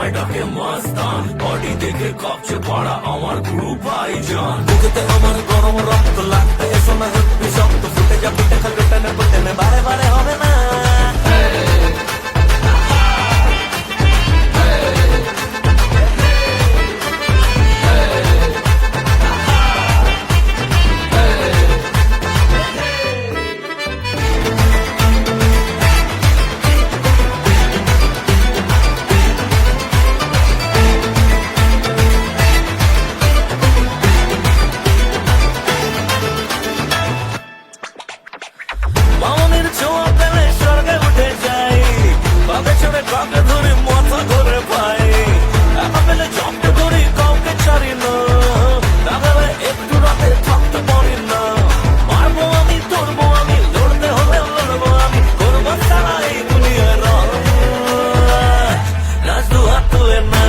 আমায় ডাকে মাস্তান, বডি দেখে কাঁপছে পাড়া আমার গুরু ভাইজান। বুকেতে আমার গরম রক্ত লাগবে, এসো না হেব্বি শক্ত, ফুটে যা পিঠে খাবে টেনে টেনে, বারে বারে হবে না। মামনির ছোঁয়া পেলে স্বর্গে উঠে যাই, বাঁধে চড়ে কাকে ধরে মাথা ধরে পাই, একা পেলে চমকে ধরি কাউকে ছাড়ি না, তাহলে একটু রাতে থাকতে পারি না। মারবো আমি, ধরবো আমি, লড়তে হলে লড়বো আমি, করবো সারা এই দুনিয়ার নাচ দু হাত তুলে না।